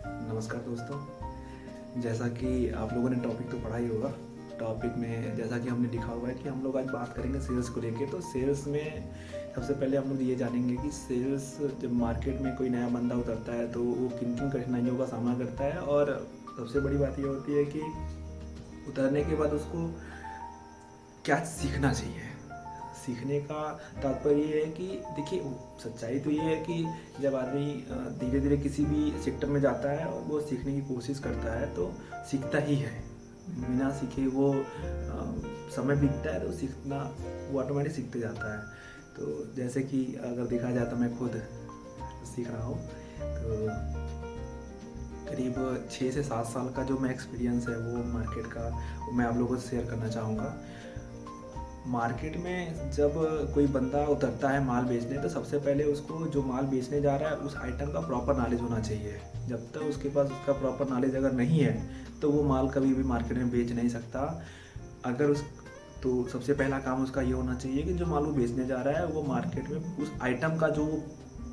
नमस्कार दोस्तों। जैसा कि आप लोगों ने टॉपिक तो पढ़ा ही होगा। टॉपिक में जैसा कि हमने लिखा हुआ है कि हम लोग आज बात करेंगे सेल्स को लेके। तो सेल्स में सबसे पहले हम लोग ये जानेंगे कि सेल्स जब मार्केट में कोई नया बंदा उतरता है तो वो किन किन कठिनाइयों का सामना करता है। और सबसे बड़ी बात ये होती है कि उतरने के बाद उसको क्या सीखना चाहिए। सीखने का तात्पर्य ये है कि देखिए, सच्चाई तो ये है कि जब आदमी धीरे धीरे किसी भी सेक्टर में जाता है और वो सीखने की कोशिश करता है तो सीखता ही है। बिना सीखे वो समय बीतता है तो सीखना वो ऑटोमेटिक सीखते जाता है। तो जैसे कि अगर देखा जाए तो मैं खुद सीख रहा हूँ। तो करीब 6 से 7 साल का जो मैं एक्सपीरियंस है वो मार्केट का वो मैं आप लोगों से शेयर करना चाहूँगा। मार्केट में जब कोई बंदा उतरता है माल बेचने तो सबसे पहले उसको जो माल बेचने जा रहा है उस आइटम का प्रॉपर नॉलेज होना चाहिए। जब तक उसके पास उसका प्रॉपर नॉलेज अगर नहीं है तो वो माल कभी भी मार्केट में बेच नहीं सकता। अगर उस तो सबसे पहला काम उसका ये होना चाहिए कि जो माल वो बेचने जा रहा है वो मार्केट में उस आइटम का जो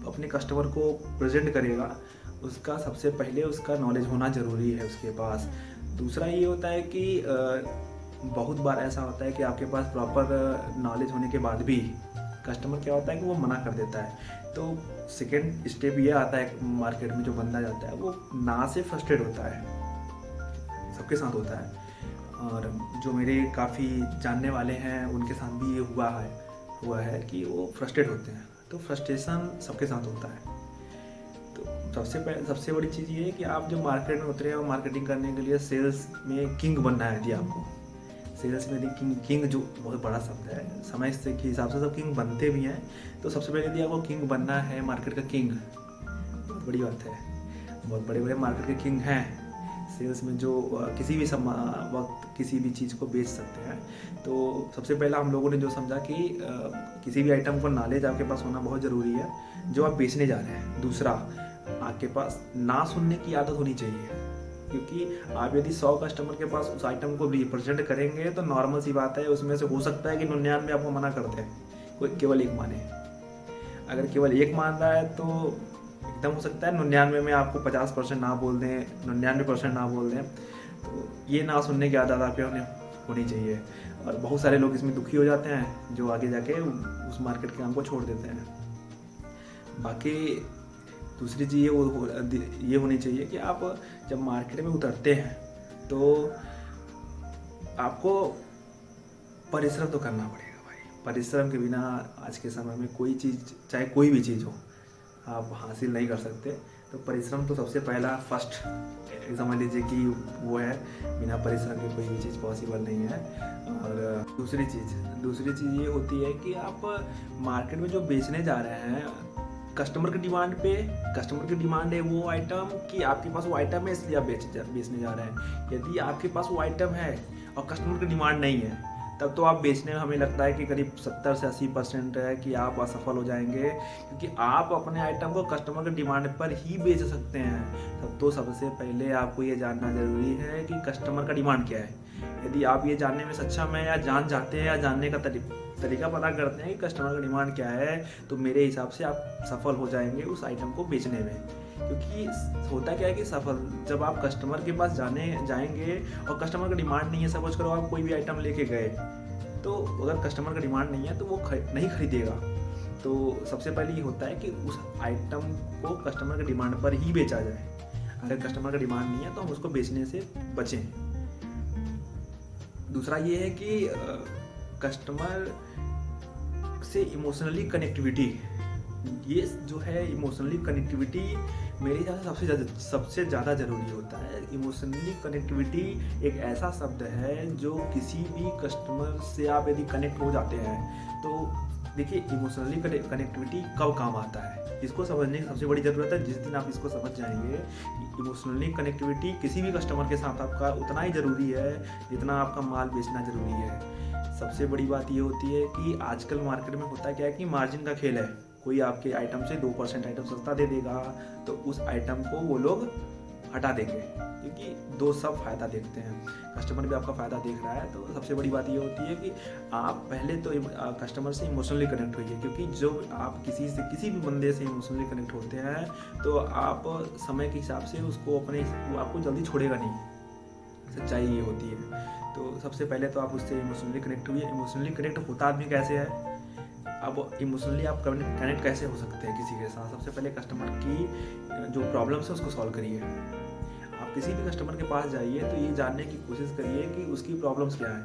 अपने कस्टमर को प्रेजेंट करेगा उसका सबसे पहले उसका नॉलेज होना ज़रूरी है उसके पास। दूसरा ये होता है कि बहुत बार ऐसा होता है कि आपके पास प्रॉपर नॉलेज होने के बाद भी कस्टमर क्या होता है कि वो मना कर देता है। तो सेकेंड स्टेप ये आता है मार्केट में जो बंदा जाता है वो ना से फ्रस्ट्रेट होता है। सबके साथ होता है और जो मेरे काफ़ी जानने वाले हैं उनके साथ भी ये हुआ है कि वो फ्रस्ट्रेट होते हैं। तो फ्रस्ट्रेशन सबके साथ होता है। तो सबसे बड़ी चीज़ ये है कि आप जो मार्केट में उतरे हो मार्केटिंग करने के लिए सेल्स में किंग बनना है। यदि आपको सेल्स में यदि किंग जो बहुत बड़ा शब्द है, समय से के हिसाब से सब किंग बनते भी हैं। तो सबसे पहले यदि आपको किंग बनना है, मार्केट का किंग, बहुत बड़ी बात है। बहुत बड़े बड़े मार्केट के किंग हैं सेल्स में जो किसी भी वक्त किसी भी चीज़ को बेच सकते हैं। तो सबसे पहला हम लोगों ने जो समझा कि किसी भी आइटम को नॉलेज आपके पास होना बहुत ज़रूरी है जो आप बेचने जा रहे हैं। दूसरा, आपके पास ना सुनने की आदत होनी चाहिए, क्योंकि आप यदि 100 कस्टमर के पास उस आइटम को रिप्रेजेंट करेंगे तो नॉर्मल सी बात है उसमें से हो सकता है कि 99 आपको मना करते हैं, कोई केवल एक माने। अगर केवल एक मान रहा है तो एकदम हो सकता है 99 में आपको 50% ना बोल दें, 99% ना बोल दें। तो ये ना सुनने की आदत आप होनी चाहिए। और बहुत सारे लोग इसमें दुखी हो जाते हैं जो आगे जाके उस मार्केट के काम को छोड़ देते हैं। बाकी दूसरी चीज़ ये होनी चाहिए कि आप जब मार्केट में उतरते हैं तो आपको परिश्रम तो करना पड़ेगा भाई। परिश्रम के बिना आज के समय में कोई चीज़, चाहे कोई भी चीज़ हो, आप हासिल नहीं कर सकते। तो परिश्रम तो सबसे पहला फर्स्ट समझ लीजिए कि वो है। बिना परिश्रम के कोई भी चीज़ पॉसिबल नहीं है। और दूसरी चीज़ ये होती है कि आप मार्केट में जो बेचने जा रहे हैं कस्टमर की डिमांड है वो आइटम कि आपके पास वो आइटम है इसलिए आप बेचने जा रहे हैं। यदि आपके पास वो आइटम है और कस्टमर की डिमांड नहीं है तब तो आप बेचने में हमें लगता है कि करीब 70 से 80% है कि आप असफल हो जाएंगे, क्योंकि आप अपने आइटम को कस्टमर की डिमांड पर ही बेच सकते हैं। तो सबसे पहले आपको ये जानना ज़रूरी है कि कस्टमर का डिमांड क्या है। यदि आप ये जानने में सक्षम हैं या जान जाते हैं या जानने का तरीका पता करते हैं कि कस्टमर का डिमांड क्या है तो मेरे हिसाब से आप सफल हो जाएंगे उस आइटम को बेचने में। क्योंकि होता क्या है कि जब आप कस्टमर के पास जाएंगे और कस्टमर का डिमांड नहीं है, सपोज करो आप कोई भी आइटम लेके गए तो अगर कस्टमर का डिमांड नहीं है तो वो नहीं खरीदेगा। तो सबसे पहले ये होता है कि उस आइटम को कस्टमर के डिमांड पर ही बेचा जाए। अगर कस्टमर का डिमांड नहीं है तो हम उसको बेचने से बचें। दूसरा ये है कि कस्टमर से इमोशनली कनेक्टिविटी, ये जो है इमोशनली कनेक्टिविटी मेरे हिसाब से सबसे ज़्यादा ज़रूरी होता है। इमोशनली कनेक्टिविटी एक ऐसा शब्द है जो किसी भी कस्टमर से आप यदि कनेक्ट हो जाते हैं तो देखिए, इमोशनली कनेक्टिविटी कब काम आता है इसको समझने की सबसे बड़ी ज़रूरत है। जिस दिन आप इसको समझ जाएंगे कि इमोशनली कनेक्टिविटी किसी भी कस्टमर के साथ आपका उतना ही ज़रूरी है जितना आपका माल बेचना ज़रूरी है। सबसे बड़ी बात ये होती है कि आजकल मार्केट में होता क्या है कि मार्जिन का खेल है। कोई आपके आइटम से 2% आइटम सस्ता दे देगा तो उस आइटम को वो लोग हटा देंगे, क्योंकि दो सब फ़ायदा देखते हैं। कस्टमर भी आपका फ़ायदा देख रहा है, तो सबसे बड़ी बात ये होती है कि आप पहले तो कस्टमर से इमोशनली कनेक्ट होइए, क्योंकि जो आप किसी भी बंदे से इमोशनली कनेक्ट होते हैं तो आप समय के हिसाब से उसको वो आपको जल्दी छोड़ेगा नहीं। सच्चाई ये होती है। तो सबसे पहले तो आप उससे इमोशनली कनेक्ट हुइए। इमोशनली कनेक्ट होता आदमी कैसे है? अब इमोशनली आप कनेक्ट कैसे हो सकते हैं किसी के साथ? सबसे पहले कस्टमर की जो प्रॉब्लम्स है उसको सॉल्व करिए। आप किसी भी कस्टमर के पास जाइए तो ये जानने की कोशिश करिए कि उसकी प्रॉब्लम्स क्या है,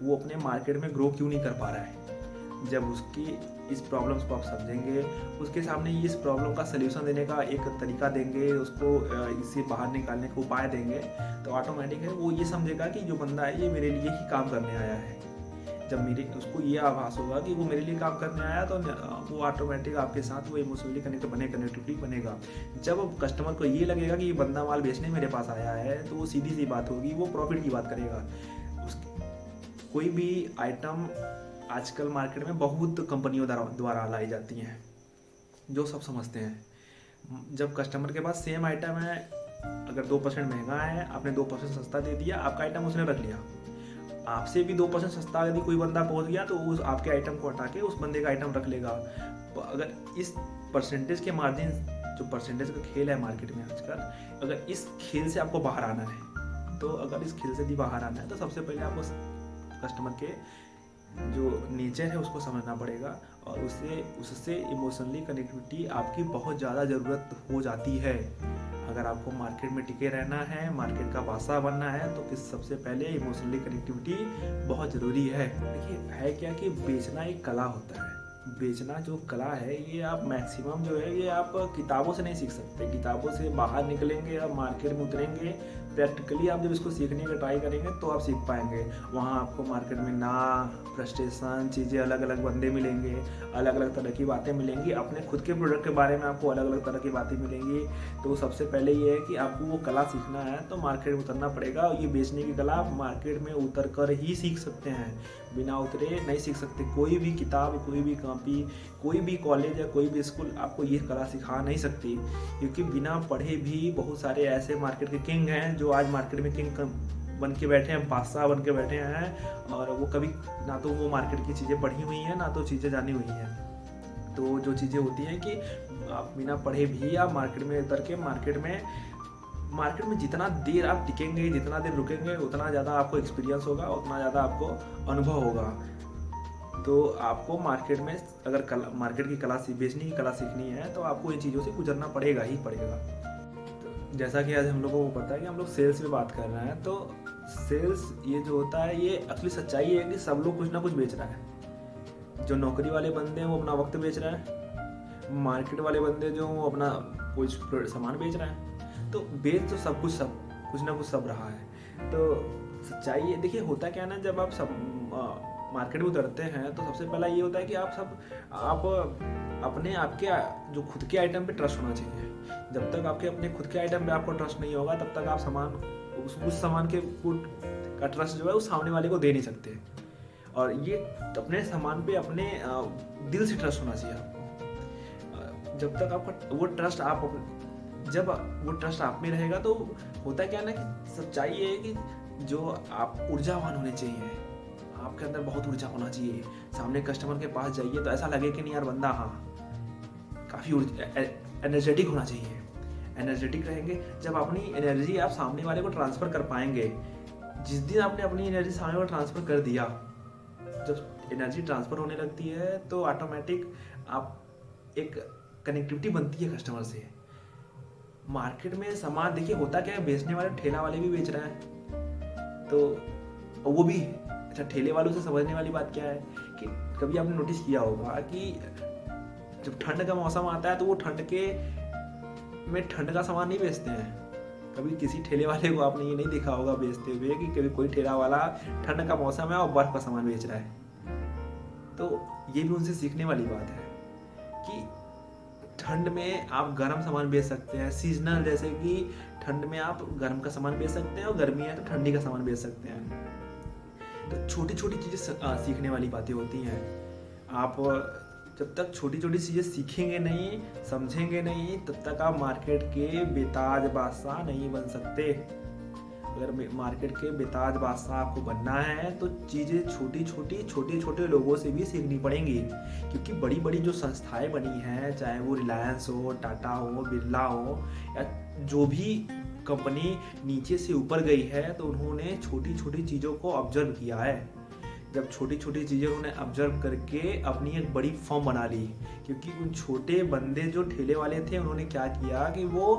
वो अपने मार्केट में ग्रो क्यों नहीं कर पा रहा है। जब उसकी इस प्रॉब्लम्स को आप समझेंगे, उसके सामने इस प्रॉब्लम का सल्यूशन देने का एक तरीका देंगे, उसको इससे बाहर निकालने का उपाय देंगे, तो ऑटोमेटिक है वो ये समझेगा कि जो बंदा है ये मेरे लिए ही काम करने आया है। जब उसको ये आभास होगा कि वो मेरे लिए काम करने आया, तो वो ऑटोमेटिक आपके साथ वो इमोशनली कनेक्टिविटी बनेगा। जब कस्टमर को ये लगेगा कि ये बंदा माल बेचने मेरे पास आया है, तो वो सीधी सी बात होगी, वो प्रॉफिट की बात करेगा। कोई भी आइटम आजकल मार्केट में बहुत कंपनियों द्वारा लाई जाती हैं, जो सब समझते हैं। जब कस्टमर के पास सेम आइटम है, अगर 2% महंगा है, आपने 2% सस्ता दे दिया, आपका आइटम उसने रख लिया। आपसे भी 2% सस्ता यदि कोई बंदा पहुंच गया तो उस आपके आइटम को हटा के उस बंदे का आइटम रख लेगा। तो अगर इस परसेंटेज के मार्जिन, जो परसेंटेज का खेल है मार्केट में आजकल, अगर इस खेल से आपको बाहर आना है, तो अगर इस खेल से भी बाहर आना है तो सबसे पहले आपको कस्टमर के जो नेचर है उसको समझना पड़ेगा, और उससे इमोशनली कनेक्टिविटी आपकी बहुत ज़्यादा ज़रूरत हो जाती है। अगर आपको मार्केट में टिके रहना है, मार्केट का बादशाह बनना है, तो सबसे पहले इमोशनली कनेक्टिविटी बहुत ज़रूरी है। देखिए है क्या कि बेचना एक कला होता है। बेचना जो कला है ये आप मैक्सिमम जो है ये आप किताबों से नहीं सीख सकते। किताबों से बाहर निकलेंगे, आप मार्केट में उतरेंगे, प्रैक्टिकली आप जब इसको सीखने का ट्राई करेंगे तो आप सीख पाएंगे। वहाँ आपको मार्केट में फ्रस्ट्रेशन चीज़ें, अलग अलग बंदे मिलेंगे, अलग अलग तरह की बातें मिलेंगी, अपने खुद के प्रोडक्ट के बारे में आपको अलग अलग तरह की बातें मिलेंगी। तो सबसे पहले ये है कि आपको वो कला सीखना है तो मार्केट में उतरना पड़ेगा। ये बेचने की कला आप मार्केट में उतर कर ही सीख सकते हैं, बिना उतरे नहीं सीख सकते। कोई भी किताब, कोई भी कॉपी, कोई भी कॉलेज या कोई भी स्कूल आपको ये कला सिखा नहीं सकती, क्योंकि बिना पढ़े भी बहुत सारे ऐसे मार्केट के किंग हैं जो आज मार्केट में किंग बन के बैठे हैं, बादशाह बन के बैठे हैं, और वो कभी ना तो वो मार्केट की चीज़ें पढ़ी हुई हैं, ना तो चीज़ें जानी हुई हैं। तो जो चीज़ें होती हैं कि आप बिना पढ़े भी आप मार्केट में उतर के मार्केट में जितना देर आप टिकेंगे, जितना देर रुकेंगे, उतना ज़्यादा आपको एक्सपीरियंस होगा, उतना ज़्यादा आपको अनुभव होगा। तो आपको मार्केट में अगर मार्केट की कला बेचने की कला सीखनी है तो आपको इन चीज़ों से गुजरना पड़ेगा ही पड़ेगा। तो जैसा कि आज हम लोगों को पता है कि हम लोग सेल्स में बात कर रहे हैं, तो सेल्स ये जो होता है ये असली सच्चाई है कि सब लोग कुछ ना कुछ बेच रहा है। जो नौकरी वाले बंदे हैं वो अपना वक्त बेच रहे हैं, मार्केट वाले बंदे जो वो अपना कुछ सामान बेच रहे हैं। तो बेच तो सब कुछ ना कुछ सब रहा है। तो सच्चाई है, देखिए होता क्या है ना, जब आप सब मार्केट में उतरते हैं तो सबसे पहला ये होता है कि आप अपने आपके जो खुद के आइटम पे ट्रस्ट होना चाहिए। जब तक आपके अपने खुद के आइटम पे आपको ट्रस्ट नहीं होगा तब तक आप उस सामान के का ट्रस्ट जो है उस सामने वाले को दे नहीं सकते। और ये अपने सामान पे अपने दिल से ट्रस्ट होना चाहिए आपको। जब तक आपका वो ट्रस्ट जब वो ट्रस्ट आप में रहेगा तो होता क्या है ना कि सच्चाई है कि जो आप ऊर्जावान होने चाहिए, आपके अंदर बहुत ऊर्जा होना चाहिए। सामने कस्टमर के पास जाइए तो ऐसा लगे कि नहीं यार बंदा काफ़ी एनर्जेटिक होना चाहिए। एनर्जेटिक रहेंगे जब अपनी एनर्जी आप सामने वाले को ट्रांसफ़र कर पाएंगे। जिस दिन आपने अपनी एनर्जी सामने वाले को ट्रांसफ़र कर दिया, जब एनर्जी ट्रांसफ़र होने लगती है तो ऑटोमेटिक आप एक कनेक्टिविटी बनती है कस्टमर से। मार्केट में सामान देखिए होता क्या है, बेचने वाले ठेला वाले भी बेच रहे हैं, तो वो भी अच्छा। ठेले वालों से समझने वाली बात क्या है कि कभी आपने नोटिस किया होगा कि जब ठंड का मौसम आता है तो वो ठंड का सामान नहीं बेचते हैं। कभी किसी ठेले वाले को आपने ये नहीं देखा होगा बेचते हुए कि कभी कोई ठेला वाला ठंड का मौसम है और बर्फ का सामान बेच रहा है। तो ये भी उनसे सीखने वाली बात है कि ठंड में आप गर्म सामान बेच सकते हैं, सीजनल, जैसे कि ठंड में आप गर्म का सामान बेच सकते हैं और गर्मी है तो ठंडी का सामान बेच सकते हैं। तो छोटी छोटी चीज़ें सीखने वाली बातें होती हैं। आप जब तक छोटी छोटी चीज़ें सीखेंगे नहीं, समझेंगे नहीं, तब तक आप मार्केट के बेताज बादशाह नहीं बन सकते। अगर मार्केट के बेताज बादशाह आपको बनना है तो चीज़ें छोटे छोटे लोगों से भी सीखनी पड़ेंगी, क्योंकि बड़ी बड़ी जो संस्थाएं बनी हैं, चाहे वो रिलायंस हो, टाटा हो, बिरला हो, या जो भी कंपनी नीचे से ऊपर गई है, तो उन्होंने छोटी छोटी चीज़ों को ऑब्जर्व किया है। जब छोटी छोटी चीज़ें उन्होंने ऑब्जर्व करके अपनी एक बड़ी फॉर्म बना ली, क्योंकि उन छोटे बंदे जो ठेले वाले थे, उन्होंने क्या किया कि वो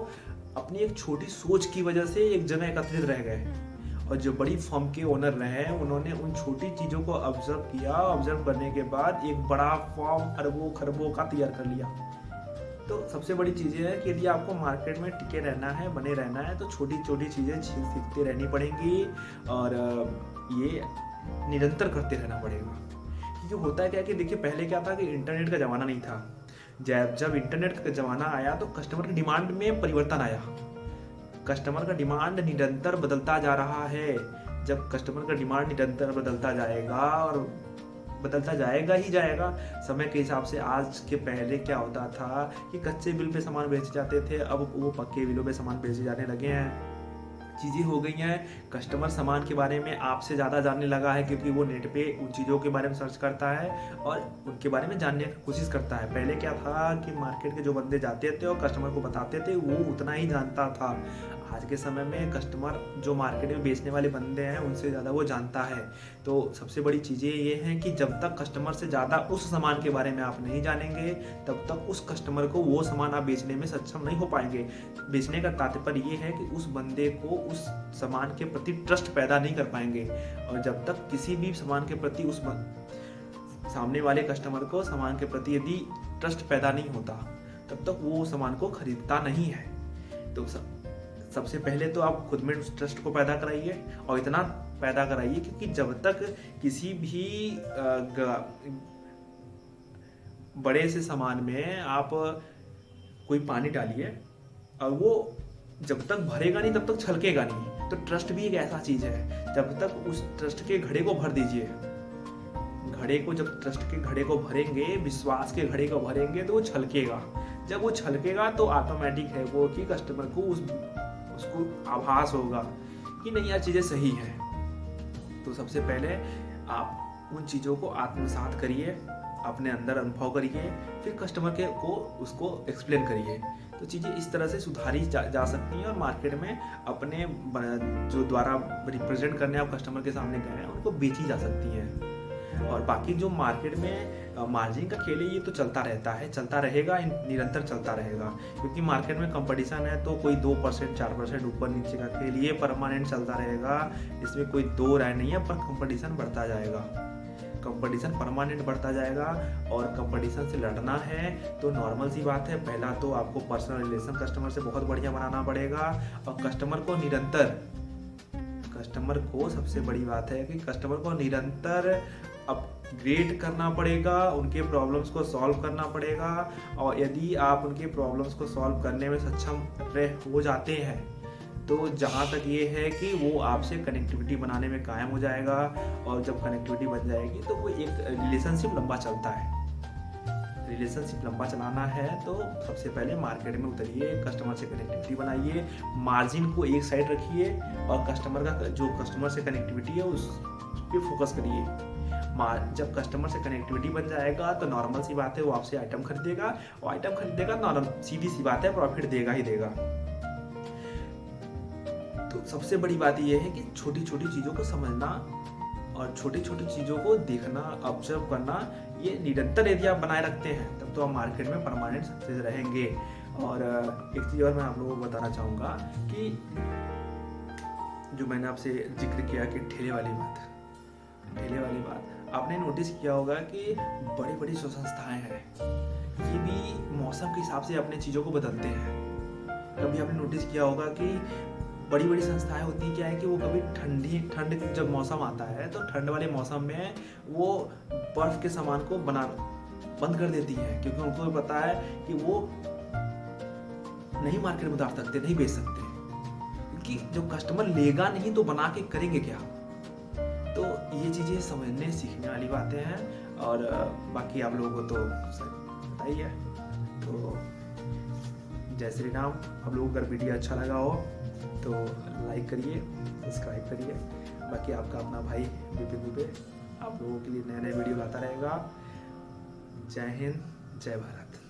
अपनी एक छोटी सोच की वजह से एक जगह एकत्रित रह गए, और जो बड़ी फर्म के ओनर रहे, उन्होंने उन छोटी चीज़ों को ऑब्जर्व किया। ऑब्जर्व करने के बाद एक बड़ा फॉर्म अरबों खरबों का तैयार कर लिया। तो सबसे बड़ी चीज़ है कि यदि आपको मार्केट में टिके रहना है, बने रहना है, तो छोटी छोटी चीज़ें सीखते रहनी पड़ेंगी, और ये निरंतर करते रहना पड़ेगा। क्योंकि होता है क्या कि देखिए, पहले क्या था कि इंटरनेट का ज़माना नहीं था। जब इंटरनेट का ज़माना आया तो कस्टमर की डिमांड में परिवर्तन आया। कस्टमर का डिमांड निरंतर बदलता जा रहा है। जब कस्टमर का डिमांड निरंतर बदलता जाएगा, और बदलता जाएगा ही जाएगा समय के हिसाब से। आज के पहले क्या होता था कि कच्चे बिल पे सामान बेचे जाते थे, अब वो पक्के बिलों पे सामान बेचे जाने लगे हैं। चीज़ें हो गई हैं, कस्टमर सामान के बारे में आपसे ज़्यादा जानने लगा है, क्योंकि वो नेट पे उन चीज़ों के बारे में सर्च करता है और उनके बारे में जानने की कोशिश करता है। पहले क्या था कि मार्केट के जो बंदे जाते थे और कस्टमर को बताते थे, वो उतना ही जानता था। आज के समय में कस्टमर जो मार्केट में बेचने वाले बंदे हैं, उनसे ज़्यादा वो जानता है। तो सबसे बड़ी चीज़ें ये हैं कि जब तक कस्टमर से ज़्यादा उस सामान के बारे में आप नहीं जानेंगे, तब तक उस कस्टमर को वो सामान आप बेचने में सक्षम नहीं हो पाएंगे। बेचने का तात्पर्य ये है कि उस बंदे को उस सामान के प्रति ट्रस्ट पैदा नहीं कर पाएंगे। और जब तक किसी भी सामान के प्रति उस सामने वाले कस्टमर को सामान के प्रति यदि ट्रस्ट पैदा नहीं होता, तब तक वो सामान को खरीदता नहीं है। तो सबसे पहले तो आप खुद में उस ट्रस्ट को पैदा कराइए, और इतना पैदा कराइए क्योंकि जब तक किसी भी बड़े से सामान में आप कोई पानी डालिए, और वो जब तक भरेगा नहीं तब तक छलकेगा नहीं। तो ट्रस्ट भी एक ऐसा चीज़ है, जब तक उस ट्रस्ट के घड़े को भर दीजिए। घड़े को जब ट्रस्ट के घड़े को भरेंगे, विश्वास के घड़े को भरेंगे, तो वो छलकेगा। जब वो छलकेगा तो ऑटोमेटिक है वो कि कस्टमर को उसको आभास होगा कि नहीं, यार चीज़ें सही हैं। तो सबसे पहले आप उन चीज़ों को आत्मसात करिए, अपने अंदर अनुभव करिए, फिर कस्टमर को उसको एक्सप्लेन करिए। तो चीज़ें इस तरह से सुधारी जा सकती हैं, और मार्केट में अपने जो द्वारा रिप्रेजेंट करने आप कस्टमर के सामने गए हैं, उनको बेची जा सकती हैं। और बाकी जो मार्केट में मार्जिन का खेल है, ये तो चलता रहता है, चलता रहेगा, निरंतर चलता रहेगा। क्योंकि मार्केट में कंपटीशन है, तो कोई 2% 4% ऊपर नीचे का खेल ये परमानेंट चलता रहेगा। इसमें कोई दो राय नहीं है, पर कंपटीशन बढ़ता जाएगा, कंपटीशन परमानेंट बढ़ता जाएगा। और कंपटीशन से लड़ना है तो नॉर्मल सी बात है, पहला तो आपको पर्सनल रिलेशन कस्टमर से बहुत बढ़िया बनाना पड़ेगा, और कस्टमर को सबसे बड़ी बात है कि कस्टमर को निरंतर अपग्रेड करना पड़ेगा, उनके प्रॉब्लम्स को सॉल्व करना पड़ेगा। और यदि आप उनके प्रॉब्लम्स को सॉल्व करने में सक्षम हो जाते हैं, तो जहाँ तक ये है कि वो आपसे कनेक्टिविटी बनाने में कायम हो जाएगा। और जब कनेक्टिविटी बन जाएगी तो वो एक रिलेशनशिप लंबा चलता है। रिलेशनशिप लंबा चलाना है तो सबसे पहले मार्केट में उतरिए, कस्टमर से कनेक्टिविटी बनाइए, मार्जिन को एक साइड रखिए, और कस्टमर से कनेक्टिविटी है उस पर फोकस करिए। जब कस्टमर से कनेक्टिविटी बन जाएगा तो नॉर्मल सी बात है वो आपसे आइटम खरीदेगा, और आइटम खरीदेगा नॉर्मल सीधी सी बात है, प्रॉफिट देगा ही देगा। तो सबसे बड़ी बात यह है कि छोटी छोटी चीज़ों को समझना और छोटी छोटी चीज़ों को देखना, ऑब्जर्व करना, ये निरंतर यदि आप बनाए रखते हैं, तब तो आप मार्केट में परमानेंट सक्सेस रहेंगे। और एक चीज़ और मैं आप लोगों को बताना चाहूँगा कि जो मैंने आपसे जिक्र किया कि ठेले वाली बात, आपने नोटिस किया होगा कि बड़ी बड़ी जो संस्थाएं हैं, ये भी मौसम के हिसाब से अपने चीज़ों को बदलते हैं। कभी आपने नोटिस किया होगा कि बड़ी बड़ी संस्थाएं होती हैं क्या है कि वो कभी ठंड जब मौसम आता है, तो ठंड वाले मौसम में वो बर्फ के सामान को बंद कर देती है, क्योंकि उनको भी पता है कि वो नहीं मार्केट में उतार सकते, नहीं बेच सकते, क्योंकि जो कस्टमर लेगा नहीं तो बना के करेंगे क्या। तो ये चीज़ें समझने सीखने वाली बातें हैं, और बाकी आप लोगों को तो पता ही है। तो जय श्री राम। आप लोगों को अगर वीडियो अच्छा लगा हो तो लाइक करिए, सब्सक्राइब करिए। बाकी आपका अपना भाई विपिन दुबे आप लोगों के लिए नए नए वीडियो लाता रहेगा। जय हिंद, जय भारत।